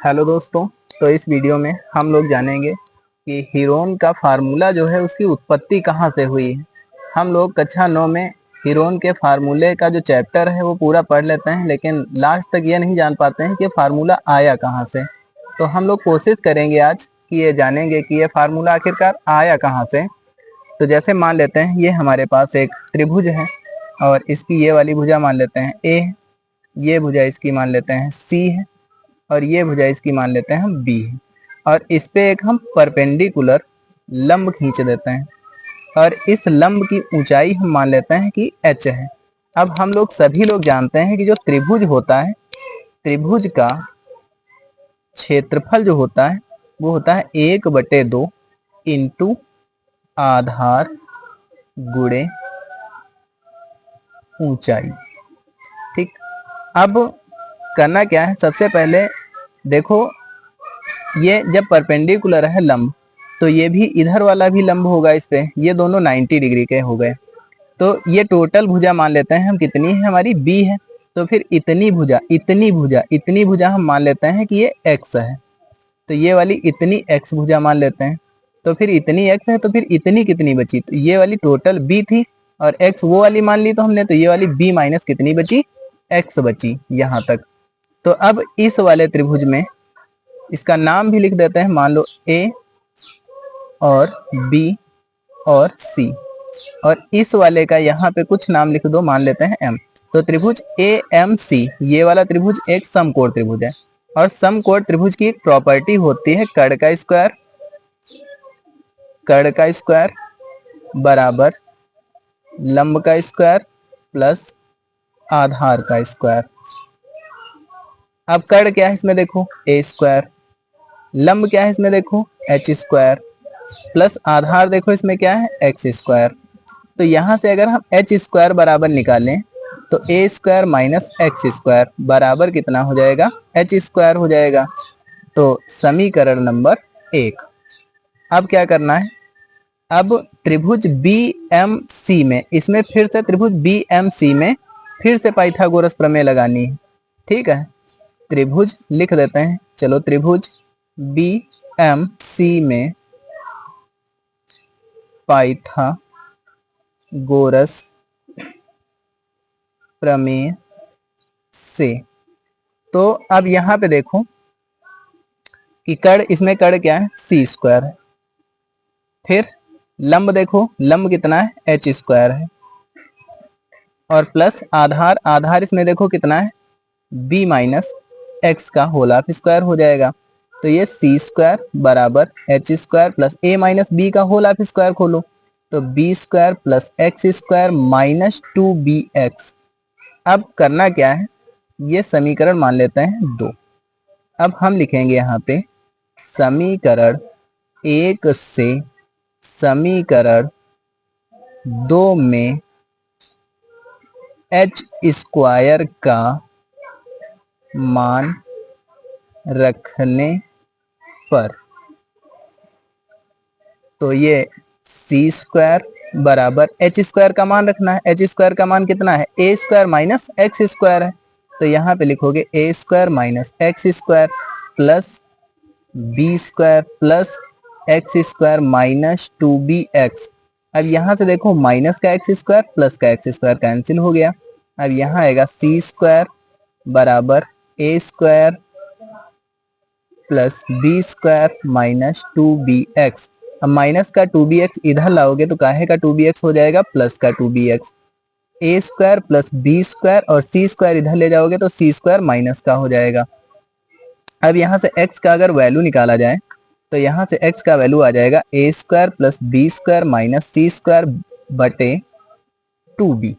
Hello दोस्तों। तो इस वीडियो में हम लोग जानेंगे कि हीरोन का फार्मूला जो है उसकी उत्पत्ति कहाँ से हुई है। हम लोग कक्षा 9 में हीरोन के फार्मूले का जो चैप्टर है वो पूरा पढ़ लेते हैं, लेकिन लास्ट तक ये नहीं जान पाते हैं कि फार्मूला आया कहाँ से। तो हम लोग कोशिश करेंगे आज कि ये जानेंगे कि ये फार्मूला आखिरकार आया कहाँ से। तो जैसे मान लेते हैं ये हमारे पास एक त्रिभुज है और इसकी ये वाली भुजा मान लेते हैं ए है, ये भुजा इसकी मान लेते हैं सी है और ये भुजा इसकी मान लेते हैं हम बी है। और इस पे एक हम परपेंडिकुलर लंब खींच देते हैं और इस लंब की ऊंचाई हम मान लेते हैं कि एच है। अब हम लोग सभी लोग जानते हैं कि जो त्रिभुज होता है, त्रिभुज का क्षेत्रफल जो होता है वो होता है 1/2 इंटू आधार गुणे ऊंचाई। ठीक। अब करना क्या है, सबसे पहले देखो ये जब परपेंडिकुलर है लंब तो ये भी इधर वाला भी लंब होगा इस पे, ये दोनों 90 डिग्री के हो गए। तो ये टोटल भुजा मान लेते हैं हम कितनी है, हमारी बी है। तो फिर इतनी भुजा हम मान लेते हैं कि ये एक्स है। तो ये वाली इतनी एक्स भुजा मान लेते हैं। तो फिर इतनी एक्स है तो फिर इतनी कितनी बची, तो ये वाली टोटल बी थी और एक्स वो वाली मान ली तो हमने, तो ये वाली बी माइनस कितनी बची, एक्स बची यहाँ तक। तो अब इस वाले त्रिभुज में इसका नाम भी लिख देते हैं, मान लो ए और बी और सी, और इस वाले का यहाँ पे कुछ नाम लिख दो, मान लेते हैं एम। तो त्रिभुज ए एम सी, ये वाला त्रिभुज एक समकोण त्रिभुज है। और समकोण त्रिभुज की एक प्रॉपर्टी होती है कर्ण का स्क्वायर बराबर लंब का स्क्वायर प्लस आधार का स्क्वायर। अब कर्ण क्या है इसमें देखो ए स्क्वायर, लंब क्या है इसमें देखो एच स्क्वायर, प्लस आधार देखो इसमें क्या है एक्स स्क्वायर। तो यहां से अगर हम एच स्क्वायर बराबर निकालें तो ए स्क्वायर माइनस एक्स स्क्वायर बराबर कितना हो जाएगा, एच स्क्वायर हो जाएगा। तो समीकरण नंबर 1। अब क्या करना है, अब त्रिभुज बी एम सी में, इसमें फिर से त्रिभुज बी एम सी में फिर से पाइथागोरस प्रमेय लगानी है। ठीक है, त्रिभुज लिख देते हैं, चलो त्रिभुज बी एम सी में पाइथागोरस प्रमेय से। तो अब यहां पे देखो कि कर्ण, इसमें कर्ण क्या है सी स्क्वायर है, फिर लंब देखो लंब कितना है एच स्क्वायर है, और प्लस आधार, आधार इसमें देखो कितना है बी माइनस एक्स का होल हाफ स्क्वायर हो जाएगा। तो ये सी स्क्वायर बराबर H square plus A minus B का होल हाफ स्क्वायर खोलो, तो B square plus x square minus 2bx। अब करना क्या है, ये समीकरण मान लेते हैं 2। अब हम लिखेंगे यहाँ पे समीकरण 1 से समीकरण 2 में एच स्क्वायर का मान रखने पर, तो ये सी स्क्वायर बराबर एच स्क्वायर का मान रखना है, एच स्क्वायर का मान कितना है a square minus x square है। तो यहाँ पे लिखोगे a square minus x square plus B square plus x square minus 2bx। अब यहाँ से देखो माइनस का एक्स स्क्वायर प्लस का एक्स स्क्वायर कैंसिल हो गया। अब यहाँ आएगा सी स्क्वायर बराबर a square plus B square minus 2bx। अब माइनस का 2bx इधर लाओगे तो काहे का 2bx हो जाएगा प्लस का 2bx। ए स्क्वायर प्लस बी स्क्वायर और सी स्क्वायर इधर ले जाओगे तो सी स्क्वायर माइनस का हो जाएगा। अब यहाँ से x का अगर वैल्यू निकाला जाए तो यहाँ से x का वैल्यू आ जाएगा a square plus B square minus C square बटे 2b।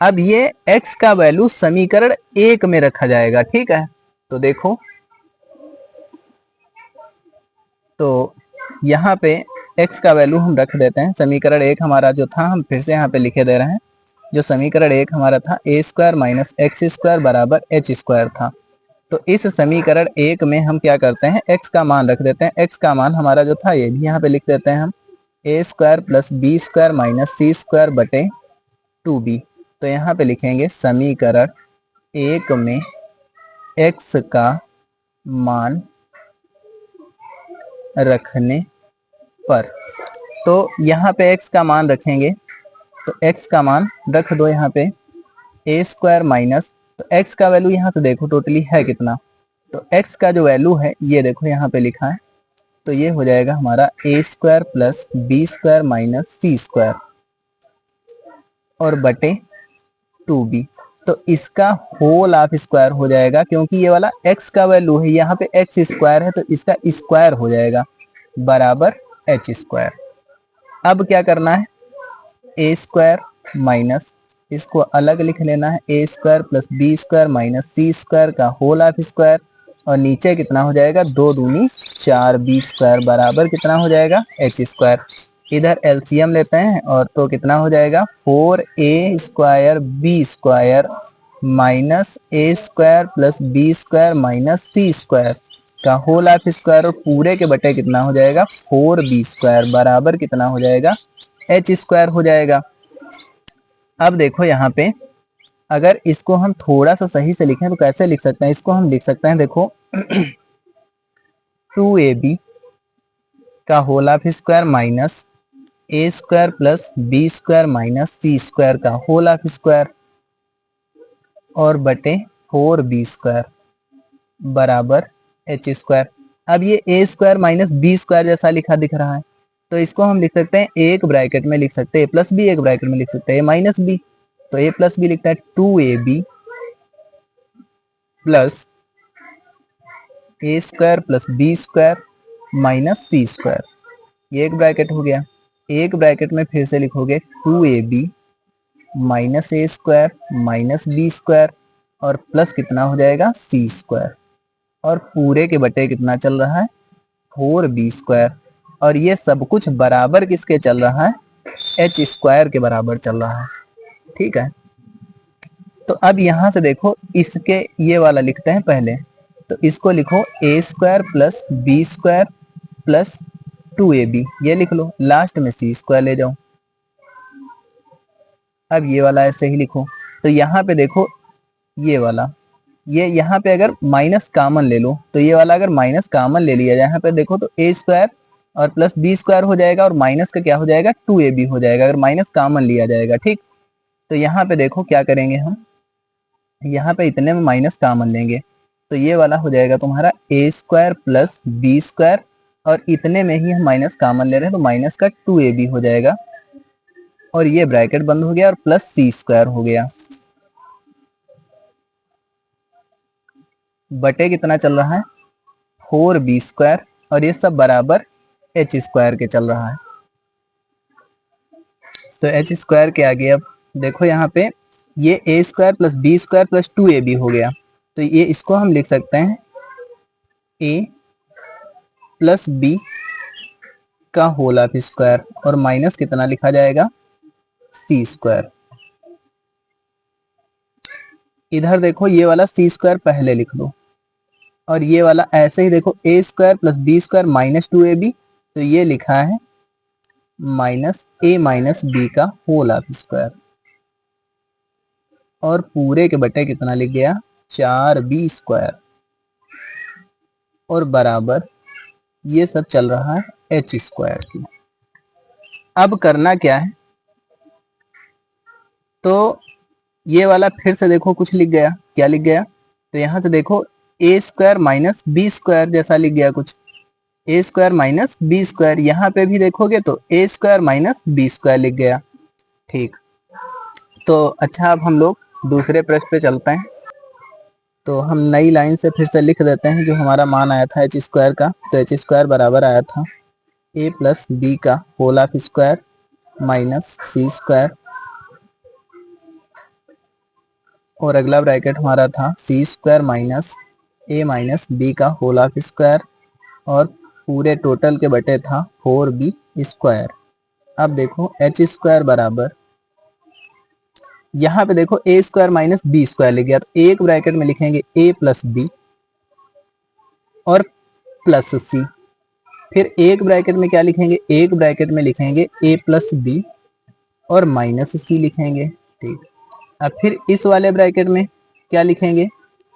अब ये x का वैल्यू समीकरण 1 में रखा जाएगा। ठीक है, तो देखो, तो यहाँ पे x का वैल्यू हम रख देते हैं, समीकरण 1 हमारा जो था हम फिर से यहाँ पे लिखे दे रहे हैं। जो समीकरण 1 हमारा था ए स्क्वायर माइनस एक्स स्क्वायर बराबर एच स्क्वायर था। तो इस समीकरण 1 में हम क्या करते हैं, x का मान रख देते हैं। x का मान हमारा जो था ये भी यहाँ पे लिख देते हैं हम, a square plus B square minus C square बटे 2b। तो यहाँ पे लिखेंगे समीकरण 1 में x का मान रखने पर, तो यहाँ पे x का मान रखेंगे, तो x का मान रख दो यहाँ पे a स्क्वायर माइनस, तो x का वैल्यू यहाँ से देखो टोटली है कितना, तो x का जो वैल्यू है ये देखो यहाँ पे लिखा है, तो ये हो जाएगा हमारा a square plus B square minus C square और बटे 2b, तो इसका होल ऑफ स्क्वायर हो जाएगा, क्योंकि ये वाला x का वैल्यू है, यहाँ पे x स्क्वायर है तो इसका स्क्वायर हो जाएगा बराबर h स्क्वायर। अब क्या करना है, a स्क्वायर माइनस, इसको अलग लिख लेना है, a square plus B square minus C square का होल ऑफ स्क्वायर, और नीचे कितना हो जाएगा 2 दूनी 4 बी स्क्वायर बराबर कितना हो जाएगा h स्क्वायर। इधर एलसीएम लेते हैं और तो कितना हो जाएगा 4a square B square minus a square plus B square minus C square का होल ऑफ स्क्वायर, और पूरे के बटे कितना हो जाएगा 4b स्क्वायर बराबर कितना हो जाएगा h स्क्वायर हो जाएगा। अब देखो यहाँ पे अगर इसको हम थोड़ा सा सही से लिखें तो कैसे लिख सकते हैं, इसको हम लिख सकते हैं देखो 2ab का whole of square minus a square plus B square minus C square का होल ऑफ स्क्वायर और बटे 4b स्क्वायर बराबर h स्क्वायर। अब ये a square minus B square जैसा लिखा दिख रहा है, तो इसको हम लिख सकते हैं एक ब्रैकेट में लिख सकते हैं a प्लस बी, एक ब्रैकेट में लिख सकते हैं a माइनस बी, तो a प्लस बी लिखता है 2ab plus a square plus B square minus C square, ये एक ब्रैकेट हो गया। एक ब्रैकेट में फिर से लिखोगे 2ab minus a square minus B square और प्लस कितना हो जाएगा सी स्क्वायर, और पूरे के बटे कितना चल रहा है 4b स्क्वायर, और ये सब कुछ बराबर किसके चल रहा है h स्क्वायर के बराबर चल रहा है। ठीक है, तो अब यहां से देखो इसके ये वाला लिखते हैं पहले, तो इसको लिखो a square plus B square plus 2ab, ये लिख लो, लास्ट में सी स्क्वायर ले जाओ। अब ये वाला ऐसे ही लिखो, तो यहाँ पे देखो ये वाला, ये यहाँ पे अगर माइनस कामन ले लो, तो ये वाला अगर माइनस कामन ले लिया जाए यहाँ पे देखो तो a स्क्वायर और प्लस बी स्क्वायर हो जाएगा, और माइनस का क्या हो जाएगा 2ab हो जाएगा अगर माइनस कामन लिया जाएगा। ठीक, तो यहाँ पे देखो क्या करेंगे हम, यहाँ पे इतने में माइनस कामन लेंगे, तो ये वाला हो जाएगा तुम्हारा a square plus B square, और इतने में ही हम माइनस कामन ले रहे हैं तो माइनस का 2ab हो जाएगा, और ये ब्रैकेट बंद हो गया और प्लस सी स्क्वायर हो गया, बटे कितना चल रहा है 4b स्क्वायर, और ये सब बराबर h स्क्वायर के चल रहा है। तो h स्क्वायर के आगे अब देखो यहाँ पे ये a square plus B square plus 2ab हो गया, तो ये इसको हम लिख सकते हैं a प्लस बी का होल ऑफ स्क्वायर, और माइनस कितना लिखा जाएगा सी स्क्वायर। इधर देखो ये वाला सी स्क्वायर पहले लिख लो, और ये वाला ऐसे ही देखो a square plus B square minus 2ab, तो ये लिखा है माइनस a माइनस बी का होल ऑफ स्क्वायर, और पूरे के बटे कितना लिख गया 4b स्क्वायर, और बराबर ये सब चल रहा है h स्क्वायर की। अब करना क्या है, तो ये वाला फिर से देखो कुछ लिख गया, क्या लिख गया, तो यहाँ से देखो a square minus B square जैसा लिख गया कुछ, a square minus B square, यहाँ पे भी देखोगे तो a square minus B square लिख गया। ठीक, तो अच्छा अब हम लोग दूसरे प्रश्न पे चलते हैं, तो हम नई लाइन से फिर से लिख देते हैं जो हमारा मान आया था h स्क्वायर का, तो h स्क्वायर बराबर आया था a प्लस बी का whole of square minus C square, और अगला ब्रैकेट हमारा था c square minus a minus B का होल ऑफ स्क्वायर, और पूरे टोटल के बटे था 4b स्क्वायर। अब देखो h स्क्वायर बराबर, यहाँ पे देखो a square minus B square लिख गया, तो एक ब्रैकेट में लिखेंगे a प्लस बी और प्लस सी, फिर एक ब्रैकेट में क्या लिखेंगे, एक ब्रैकेट में लिखेंगे a प्लस बी और माइनस सी लिखेंगे। ठीक, अब फिर इस वाले ब्रैकेट में क्या लिखेंगे,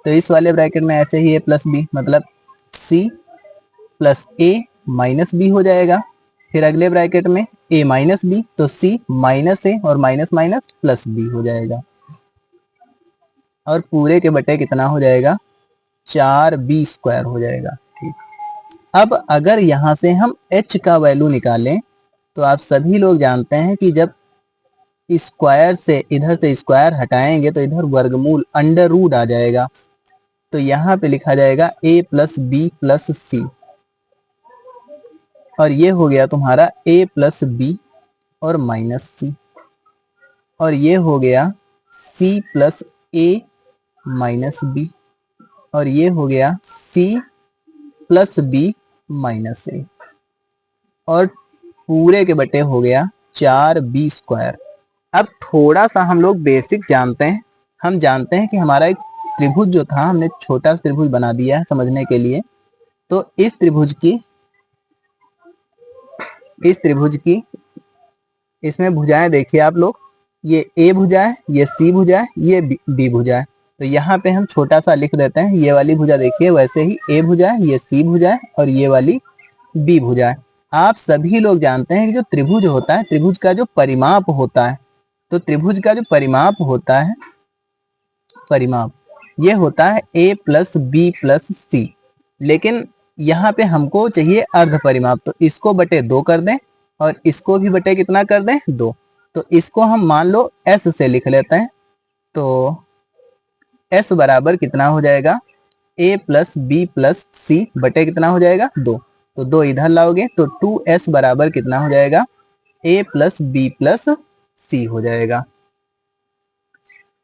तो इस वाले ब्रैकेट में ऐसे ही a प्लस बी, मतलब C plus A minus B हो जाएगा। फिर अगले ब्रैकेट में a माइनस बी, तो c माइनस ए और माइनस माइनस प्लस बी हो जाएगा। और पूरे के बटे कितना हो जाएगा, 4b² हो जाएगा। ठीक, अब अगर यहां से हम h का वैल्यू निकालें तो आप सभी लोग जानते हैं कि जब स्क्वायर से इधर से स्क्वायर हटाएंगे तो इधर वर्गमूल अंडर रूट आ जाएगा। तो यहाँ पे लिखा जाएगा a प्लस बी प्लस सी, और ये हो गया तुम्हारा a प्लस बी और माइनस सी, और ये हो गया c plus A minus B, और ये हो गया c प्लस बी माइनस ए, और पूरे के बटे हो गया 4b²। अब थोड़ा सा हम लोग बेसिक जानते हैं। हम जानते हैं कि हमारा एक त्रिभुज जो था, हमने छोटा त्रिभुज बना दिया है समझने के लिए। तो इस त्रिभुज की इसमें भुजाएं देखिए आप लोग, ये ए भुजा है, ये सी भुजा है, ये बी भुजा है। तो यहाँ पे हम छोटा सा लिख देते हैं, ये वाली भुजा देखिए वैसे ही ए भुजा है, ये सी भुजा है, और ये वाली बी भुजा है। आप सभी लोग जानते हैं कि जो त्रिभुज होता है, त्रिभुज का जो परिमाप होता है, तो त्रिभुज का जो परिमाप होता है, परिमाप ये होता है a प्लस बी प्लस सी। लेकिन यहाँ पे हमको चाहिए अर्ध परिमाप, तो इसको बटे 2 कर दें और इसको भी बटे कितना कर दें, 2। तो इसको हम मान लो s से लिख लेते हैं। तो s बराबर कितना हो जाएगा, a प्लस बी प्लस सी बटे कितना हो जाएगा, 2। तो 2 इधर लाओगे तो 2s बराबर कितना हो जाएगा, a प्लस बी प्लस सी हो जाएगा।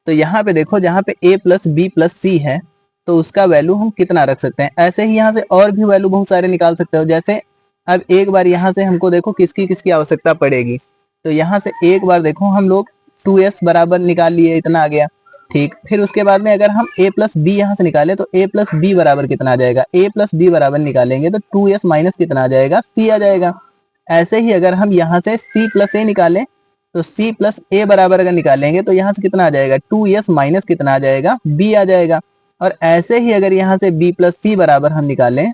तो यहाँ पे देखो, जहाँ पे a प्लस बी प्लस सी है तो उसका वैल्यू हम कितना रख सकते हैं। ऐसे ही यहाँ से और भी वैल्यू बहुत सारे निकाल सकते हो। जैसे अब एक बार यहाँ से हमको देखो किसकी किसकी आवश्यकता पड़ेगी। तो यहाँ से एक बार देखो हम लोग 2s बराबर निकाल लिए, इतना आ गया। ठीक, फिर उसके बाद में अगर हम a प्लस बी यहाँ से निकाले तो a प्लस बी बराबर कितना आ जाएगा, a प्लस बी बराबर निकालेंगे तो 2s माइनस कितना आ जाएगा, c आ जाएगा। ऐसे ही अगर हम यहाँ से c प्लस ए निकालें तो c प्लस ए बराबर अगर निकालेंगे तो यहाँ से कितना आ जाएगा, 2s माइनस कितना आ जाएगा, b आ जाएगा। और ऐसे ही अगर यहाँ से b प्लस सी बराबर हम निकालें,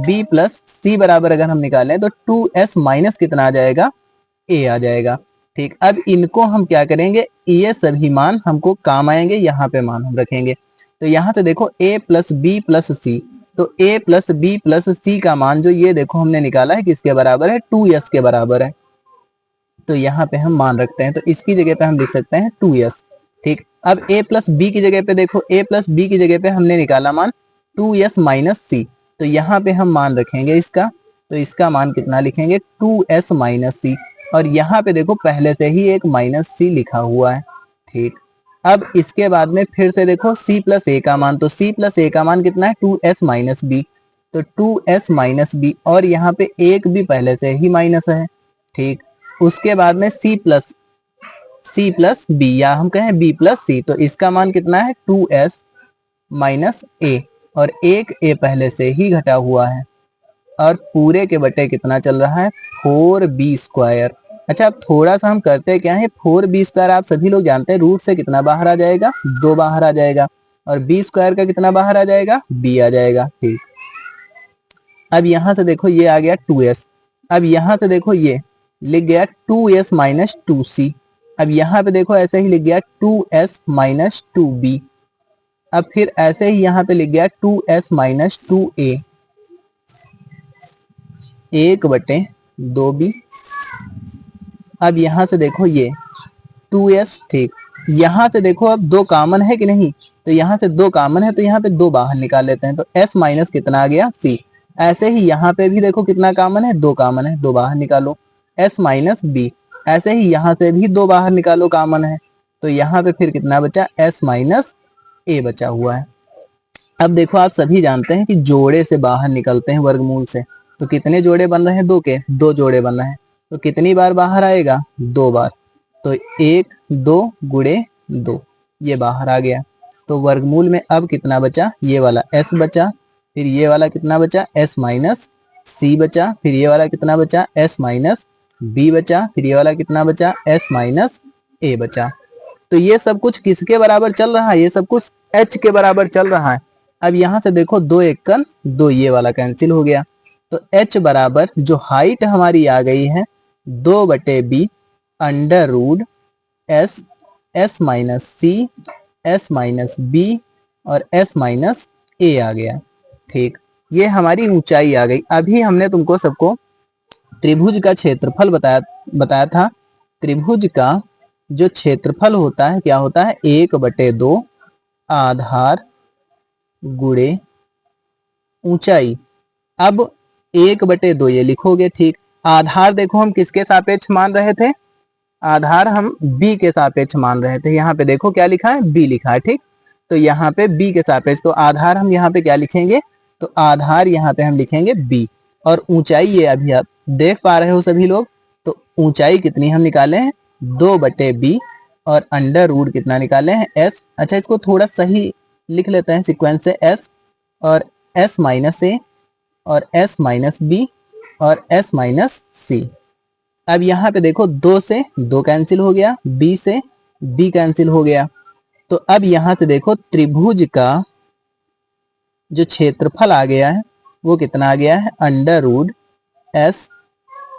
b प्लस सी बराबर अगर हम निकालें तो 2s माइनस कितना आ जाएगा, a आ जाएगा। ठीक, अब इनको हम क्या करेंगे, ये सभी मान हमको काम आएंगे, यहाँ पे मान हम रखेंगे। तो यहाँ से देखो a प्लस बी प्लस सी, तो a प्लस बी प्लस सी का मान जो ये देखो हमने निकाला है किसके बराबर है, 2s के बराबर है। तो यहाँ पे हम मान रखते हैं, तो इसकी जगह पे हम लिख सकते हैं 2s। ठीक, अब a प्लस बी की जगह पे देखो, a प्लस बी की जगह पे हमने निकाला मान 2s माइनस सी, तो यहाँ पे हम मान रखेंगे इसका, तो इसका मान कितना लिखेंगे, 2s माइनस सी, और यहाँ पे देखो पहले से ही एक माइनस सी लिखा हुआ है। ठीक, अब इसके बाद में फिर से देखो c प्लस ए का मान, तो c प्लस ए का मान कितना है, 2s माइनस बी, तो 2s माइनस बी, और यहाँ पे एक भी पहले से ही माइनस है। ठीक, उसके बाद में c प्लस बी, या हम कहें b प्लस सी, तो इसका मान कितना है, 2s माइनस ए, और एक a पहले से ही घटा हुआ है, और पूरे के बटे कितना चल रहा है, 4b²। अच्छा, अब थोड़ा सा हम करते क्या है, 4b² आप सभी लोग जानते हैं रूट से कितना बाहर आ जाएगा, 2 बाहर आ जाएगा, और b² का कितना बाहर आ जाएगा, b आ जाएगा। ठीक, अब यहाँ से देखो ये आ गया 2s, अब यहाँ से देखो ये लिख गया 2s माइनस 2c, अब यहाँ पे देखो ऐसे ही लिख गया 2s माइनस 2b, अब फिर ऐसे ही यहाँ पे लिख गया 2s माइनस 2a, 1/2b। अब यहाँ से देखो ये 2s। ठीक, यहाँ से देखो अब 2 कॉमन है कि नहीं, तो यहाँ से 2 कॉमन है, तो यहाँ पे 2 बाहर निकाल लेते हैं, तो s माइनस कितना आ गया, c। ऐसे ही यहाँ पे भी देखो कितना कॉमन है, 2 कॉमन है, 2 बाहर निकालो, s माइनस b। ऐसे ही यहाँ से भी 2 बाहर निकालो, कॉमन है, तो यहाँ पे फिर कितना बचा, s माइनस a बचा हुआ है। अब देखो आप सभी जानते हैं कि जोड़े से बाहर निकलते हैं वर्गमूल से, तो कितने जोड़े बन रहे हैं, 2 के 2 जोड़े बन रहे हैं, तो कितनी बार बाहर आएगा, 2 बार, तो 1 2 गुणे 2 ये बाहर आ गया। तो वर्गमूल में अब कितना बचा, ये वाला s बचा, फिर ये वाला कितना बचा, s माइनस c बचा, फिर ये वाला कितना बचा, s माइनस b बचा, फिर ये वाला कितना बचा, s माइनस a बचा। तो ये सब कुछ किसके बराबर चल रहा है, ये सब कुछ h के बराबर चल रहा है। अब यहाँ से देखो 2 1 2, ये वाला कैंसिल हो गया। तो h बराबर जो हाइट हमारी आ गई है 2/b under root s, s minus C, s minus B और s माइनस ए आ गया। ठीक, ये हमारी ऊंचाई आ गई। अभी हमने तुमको सबको त्रिभुज का क्षेत्रफल बताया था। त्रिभुज का जो क्षेत्रफल होता है क्या होता है, 1/2 आधार गुणे ऊंचाई। अब 1/2 ये लिखोगे। ठीक, आधार देखो हम किसके सापेक्ष मान रहे थे, आधार हम b के सापेक्ष मान रहे थे। यहाँ पे देखो क्या लिखा है, b लिखा है। ठीक, तो यहाँ पे b के सापेक्ष, तो आधार हम यहाँ पे क्या लिखेंगे, तो आधार यहाँ पे हम लिखेंगे b। और ऊंचाई ये अभी आप देख पा रहे हो सभी लोग, तो ऊंचाई कितनी हम निकाले हैं 2/b और अंडर रूट कितना निकाले हैं s। अच्छा, इसको थोड़ा सही लिख लेते हैं सीक्वेंस से, s और s माइनस ए और s माइनस बी और s माइनस सी। अब यहाँ पे देखो 2 से 2 कैंसिल हो गया, b से b कैंसिल हो गया। तो अब यहाँ से देखो त्रिभुज का जो क्षेत्रफल आ गया है वो कितना आ गया है, under root s,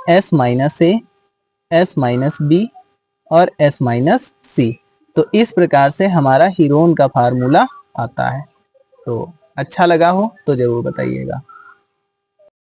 s minus A, s minus B और s माइनस सी। तो इस प्रकार से हमारा हीरोन का फार्मूला आता है। तो अच्छा लगा हो तो जरूर बताइएगा।